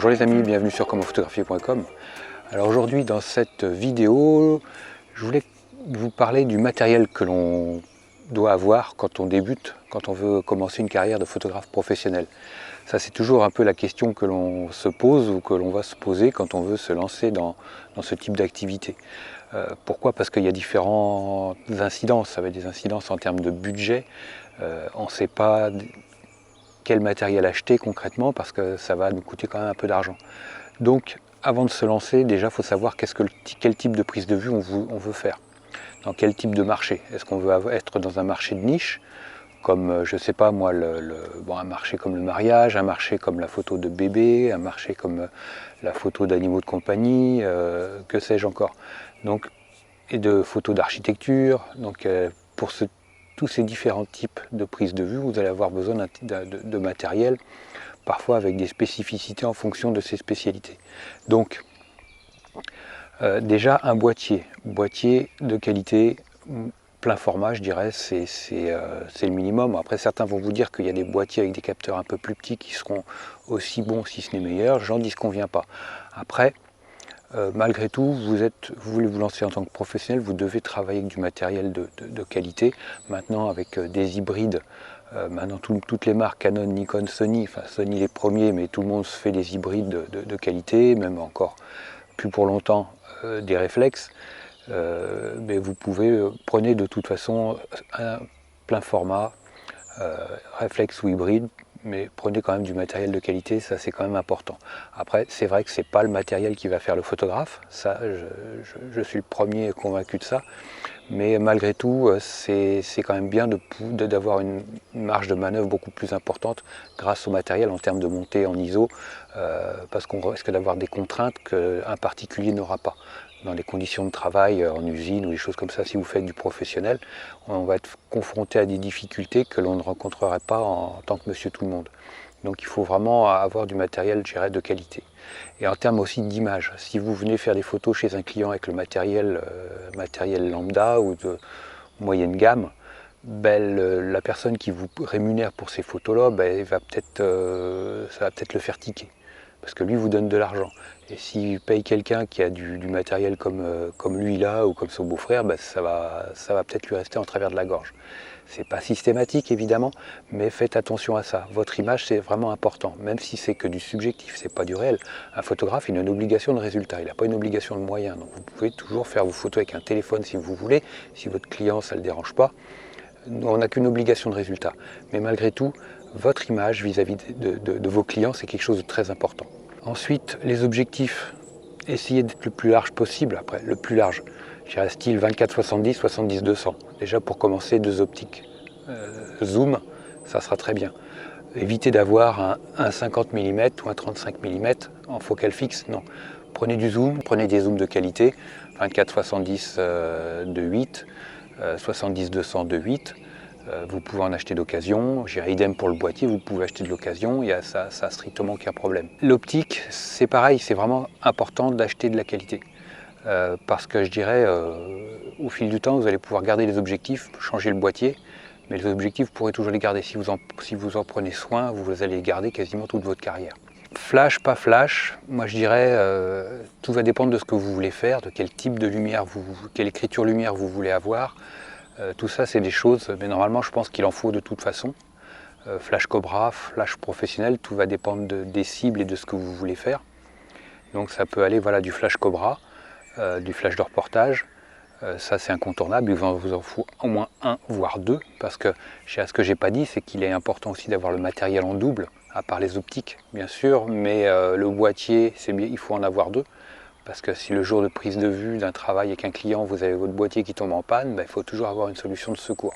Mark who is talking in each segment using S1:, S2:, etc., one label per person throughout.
S1: Bonjour les amis, bienvenue sur commentphotographier.com. Alors aujourd'hui dans cette vidéo, je voulais vous parler du matériel que l'on doit avoir quand on débute, quand on veut commencer une carrière de photographe professionnel. Ça c'est toujours un peu la question que l'on se pose ou que l'on va se poser quand on veut se lancer dans ce type d'activité. Pourquoi? Parce qu'il y a différentes incidences, ça va être des incidences en termes de budget, on ne sait pas quel matériel acheter concrètement parce que ça va nous coûter quand même un peu d'argent. Donc avant de se lancer, déjà il faut savoir quel type de prise de vue on veut faire, dans quel type de marché. Est-ce qu'on veut être dans un marché de niche, comme je sais pas moi, un marché comme le mariage, un marché comme la photo de bébé, un marché comme la photo d'animaux de compagnie, que sais-je encore. Donc, et de photos d'architecture. Donc pour tous ces différents types de prise de vue, vous allez avoir besoin de matériel, parfois avec des spécificités en fonction de ces spécialités. Donc, déjà un boîtier de qualité, plein format, je dirais, c'est le minimum. Après, certains vont vous dire qu'il y a des boîtiers avec des capteurs un peu plus petits qui seront aussi bons, si ce n'est meilleurs. J'en disconviens pas. Après, malgré tout, vous voulez vous lancer en tant que professionnel, vous devez travailler avec du matériel de qualité. Maintenant, avec des hybrides, maintenant toutes les marques Canon, Nikon, Sony, enfin Sony les premiers, mais tout le monde se fait des hybrides de qualité, même encore plus pour longtemps des réflexes. Mais vous prenez de toute façon un plein format, réflexe ou hybride, mais prenez quand même du matériel de qualité, ça c'est quand même important. Après, c'est vrai que c'est pas le matériel qui va faire le photographe, ça je suis le premier convaincu de ça, mais malgré tout, c'est quand même bien d'avoir une marge de manœuvre beaucoup plus importante grâce au matériel en termes de montée en ISO, parce qu'on risque d'avoir des contraintes qu'un particulier n'aura pas. Dans les conditions de travail en usine ou des choses comme ça, si vous faites du professionnel, on va être confronté à des difficultés que l'on ne rencontrerait pas en tant que monsieur tout le monde. Donc il faut vraiment avoir du matériel, je dirais, de qualité. Et en termes aussi d'image, si vous venez faire des photos chez un client avec le matériel lambda ou de moyenne gamme, la personne qui vous rémunère pour ces photos-là, ça va peut-être le faire tiquer. Parce que lui vous donne de l'argent. Et s'il paye quelqu'un qui a du matériel comme lui là, ou comme son beau-frère, ça va peut-être lui rester en travers de la gorge. C'est pas systématique évidemment, mais faites attention à ça. Votre image c'est vraiment important, même si c'est que du subjectif, c'est pas du réel. Un photographe il a une obligation de résultat, il n'a pas une obligation de moyens. Donc vous pouvez toujours faire vos photos avec un téléphone si vous voulez, si votre client ça ne le dérange pas. On n'a qu'une obligation de résultat. Mais malgré tout, votre image vis-à-vis de vos clients, c'est quelque chose de très important. Ensuite, les objectifs. Essayez d'être le plus large possible. Après, le plus large, je dirais style 24-70, 70-200. Déjà pour commencer, 2 optiques zoom, ça sera très bien. Évitez d'avoir un 50 mm ou un 35 mm en focale fixe, non. Prenez du zoom, prenez des zooms de qualité, 24-70 de 8, 70-200 de 8. Vous pouvez en acheter d'occasion, j'irai idem pour le boîtier, vous pouvez acheter de l'occasion, ça n'a strictement aucun problème. L'optique, c'est pareil, c'est vraiment important d'acheter de la qualité. Parce que je dirais, au fil du temps, vous allez pouvoir garder les objectifs, changer le boîtier, mais les objectifs, vous pourrez toujours les garder. Si vous en prenez soin, vous allez les garder quasiment toute votre carrière. Flash, pas flash, moi je dirais, tout va dépendre de ce que vous voulez faire, de quel type de lumière, quelle écriture lumière vous voulez avoir. Tout ça, c'est des choses, mais normalement, je pense qu'il en faut de toute façon. Flash Cobra, flash professionnel, tout va dépendre des cibles et de ce que vous voulez faire. Donc ça peut aller du flash Cobra, du flash de reportage. Ça, c'est incontournable. Il vous en faut au moins un, voire deux, parce que ce que j'ai pas dit, c'est qu'il est important aussi d'avoir le matériel en double, à part les optiques, bien sûr, mais le boîtier, c'est bien, il faut en avoir deux. Parce que si le jour de prise de vue d'un travail avec un client, vous avez votre boîtier qui tombe en panne, il faut toujours avoir une solution de secours.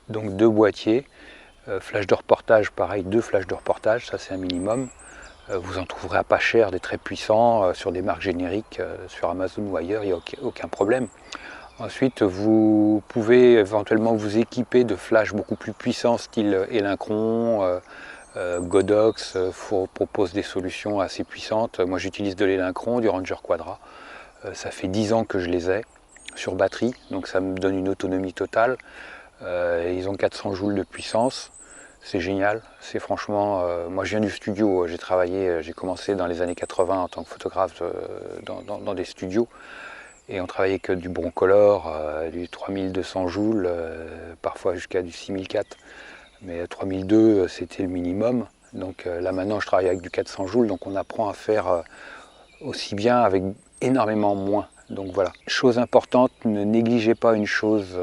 S1: Donc 2 boîtiers, flash de reportage, pareil, 2 flashs de reportage, ça c'est un minimum. Vous en trouverez à pas cher, des très puissants, sur des marques génériques, sur Amazon ou ailleurs, il n'y a aucun problème. Ensuite, vous pouvez éventuellement vous équiper de flashs beaucoup plus puissants, style Elincron, Godox propose des solutions assez puissantes. Moi j'utilise de l'Elincron, du Ranger Quadra. Ça fait 10 ans que je les ai sur batterie, donc ça me donne une autonomie totale. Ils ont 400 joules de puissance. C'est génial, c'est franchement... moi je viens du studio, j'ai commencé dans les années 80 en tant que photographe dans des studios. Et on travaillait que du Broncolor, du 3200 joules, parfois jusqu'à du 6004. Mais 3002, c'était le minimum. Donc là maintenant, je travaille avec du 400 joules, donc on apprend à faire aussi bien avec énormément moins. Donc voilà. Chose importante, ne négligez pas une chose,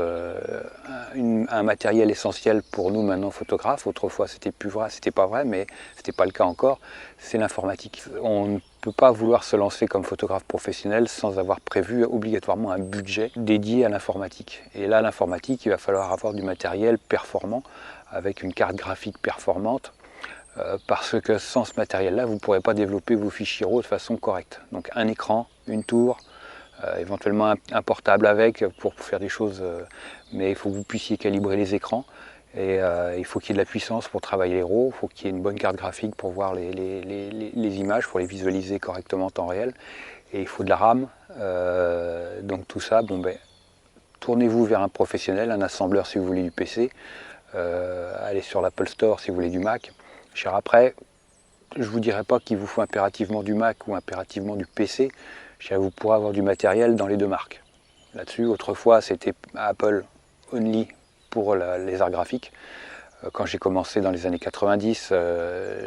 S1: un matériel essentiel pour nous maintenant photographes. Autrefois, c'était plus vrai, c'était pas vrai, mais c'était pas le cas encore. C'est l'informatique. On ne peut pas vouloir se lancer comme photographe professionnel sans avoir prévu obligatoirement un budget dédié à l'informatique. Et là, l'informatique, il va falloir avoir du matériel performant avec une carte graphique performante. Parce que sans ce matériel-là, vous ne pourrez pas développer vos fichiers RAW de façon correcte. Donc un écran, une tour, éventuellement un portable avec pour faire des choses, mais il faut que vous puissiez calibrer les écrans. Et il faut qu'il y ait de la puissance pour travailler les RAW, il faut qu'il y ait une bonne carte graphique pour voir les images, pour les visualiser correctement en temps réel. Et il faut de la RAM. Donc tout ça, tournez-vous vers un professionnel, un assembleur si vous voulez du PC. Allez sur l'Apple Store si vous voulez du Mac. Après, je ne vous dirai pas qu'il vous faut impérativement du Mac ou impérativement du PC. Vous pourrez avoir du matériel dans les deux marques. Là-dessus, autrefois, c'était Apple only pour les arts graphiques. Quand j'ai commencé dans les années 90,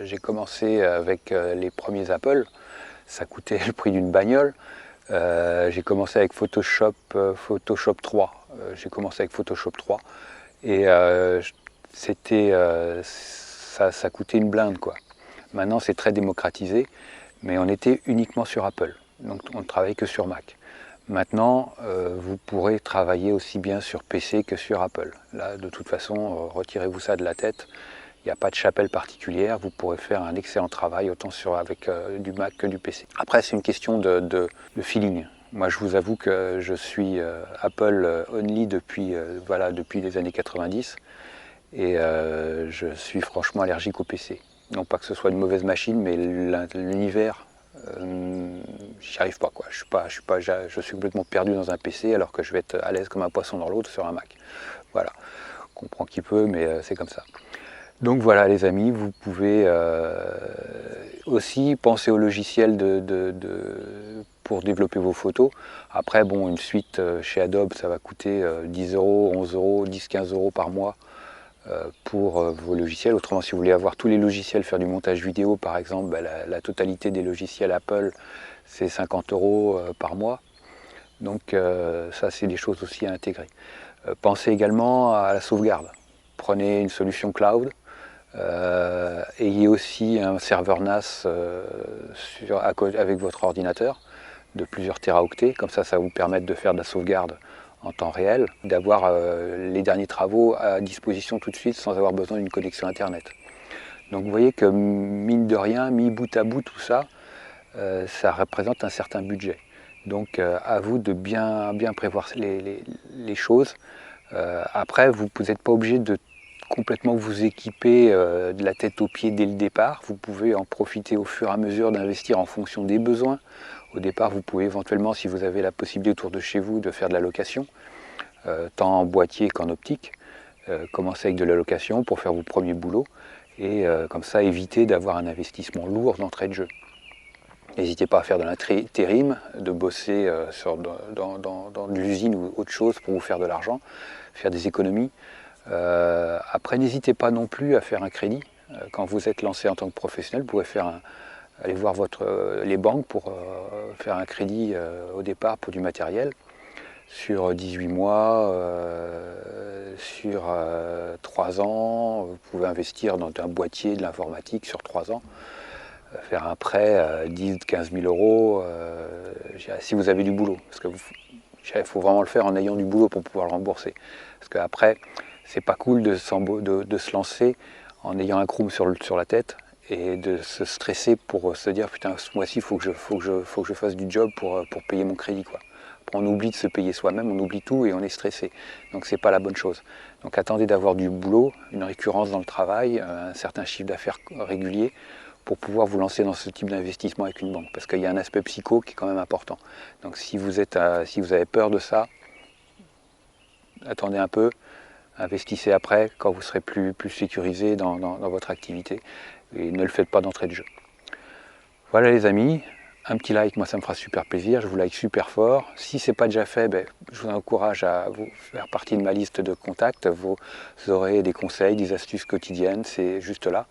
S1: j'ai commencé avec les premiers Apple. Ça coûtait le prix d'une bagnole. J'ai commencé avec Photoshop 3. J'ai commencé avec Photoshop 3. Et ça coûtait une blinde, quoi. Maintenant, c'est très démocratisé, mais on était uniquement sur Apple. Donc, on ne travaillait que sur Mac. Maintenant, vous pourrez travailler aussi bien sur PC que sur Apple. Là, de toute façon, retirez-vous ça de la tête. Il n'y a pas de chapelle particulière. Vous pourrez faire un excellent travail autant avec du Mac que du PC. Après, c'est une question de feeling. Moi, je vous avoue que je suis Apple only depuis les années 90. Et je suis franchement allergique au PC. Non pas que ce soit une mauvaise machine, mais l'univers, j'y arrive pas, quoi. Je suis complètement perdu dans un PC alors que je vais être à l'aise comme un poisson dans l'eau sur un Mac. Voilà, on comprend qui peut, mais c'est comme ça. Donc voilà les amis, vous pouvez aussi penser au logiciel pour développer vos photos. Après, une suite chez Adobe, ça va coûter 10 euros, 11 euros, 10, 15 euros par mois pour vos logiciels. Autrement, si vous voulez avoir tous les logiciels, faire du montage vidéo par exemple, la totalité des logiciels Apple, c'est 50 euros par mois. Donc ça, c'est des choses aussi à intégrer. Pensez également à la sauvegarde. Prenez une solution cloud. Ayez aussi un serveur NAS avec votre ordinateur de plusieurs téraoctets. Comme ça va vous permettre de faire de la sauvegarde en temps réel, d'avoir les derniers travaux à disposition tout de suite sans avoir besoin d'une connexion Internet. Donc vous voyez que mine de rien, mis bout à bout tout ça, ça représente un certain budget. Donc à vous de bien prévoir les choses. Après, vous n'êtes pas obligé de complètement vous équiper de la tête aux pieds dès le départ. Vous pouvez en profiter au fur et à mesure d'investir en fonction des besoins. Au départ, vous pouvez éventuellement, si vous avez la possibilité autour de chez vous, de faire de la location, tant en boîtier qu'en optique. Commencer avec de la location pour faire vos premiers boulots et comme ça éviter d'avoir un investissement lourd d'entrée de jeu. N'hésitez pas à faire de l'intérim, de bosser dans l'usine ou autre chose pour vous faire de l'argent, faire des économies. Après, n'hésitez pas non plus à faire un crédit. Quand vous êtes lancé en tant que professionnel, vous pouvez aller voir les banques pour faire un crédit au départ pour du matériel sur 18 mois, sur 3 ans. Vous pouvez investir dans un boîtier de l'informatique sur 3 ans, faire un prêt 10-15 000 euros si vous avez du boulot. Parce que il faut vraiment le faire en ayant du boulot pour pouvoir le rembourser. Parce qu'après, c'est pas cool de se lancer en ayant un chrome sur la tête et de se stresser pour se dire putain ce mois-ci il faut que je fasse du job pour payer mon crédit, quoi. Après, on oublie de se payer soi-même, on oublie tout et on est stressé. Donc c'est pas la bonne chose. Donc attendez d'avoir du boulot, une récurrence dans le travail, un certain chiffre d'affaires régulier pour pouvoir vous lancer dans ce type d'investissement avec une banque. Parce qu'il y a un aspect psycho qui est quand même important. Donc si vous avez peur de ça, attendez un peu, Investissez après quand vous serez plus sécurisé dans votre activité et ne le faites pas d'entrée de jeu. Voilà les amis, un petit like, moi ça me fera super plaisir, je vous like super fort. Si ce n'est pas déjà fait, je vous encourage à vous faire partie de ma liste de contacts. Vous aurez des conseils, des astuces quotidiennes, c'est juste là.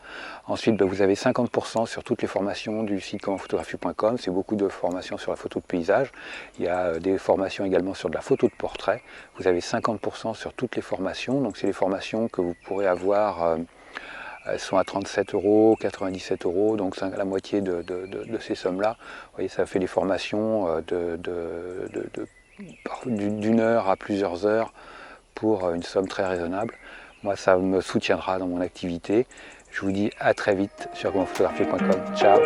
S1: Ensuite, vous avez 50% sur toutes les formations du site commentphotographie.com. C'est beaucoup de formations sur la photo de paysage. Il y a des formations également sur de la photo de portrait. Vous avez 50% sur toutes les formations. Donc c'est les formations que vous pourrez avoir. Elles sont à 37 €, 97 €, donc c'est la moitié de ces sommes-là. Vous voyez, ça fait des formations d'une heure à plusieurs heures pour une somme très raisonnable. Moi, ça me soutiendra dans mon activité. Je vous dis à très vite sur commentphotographie.com. Ciao!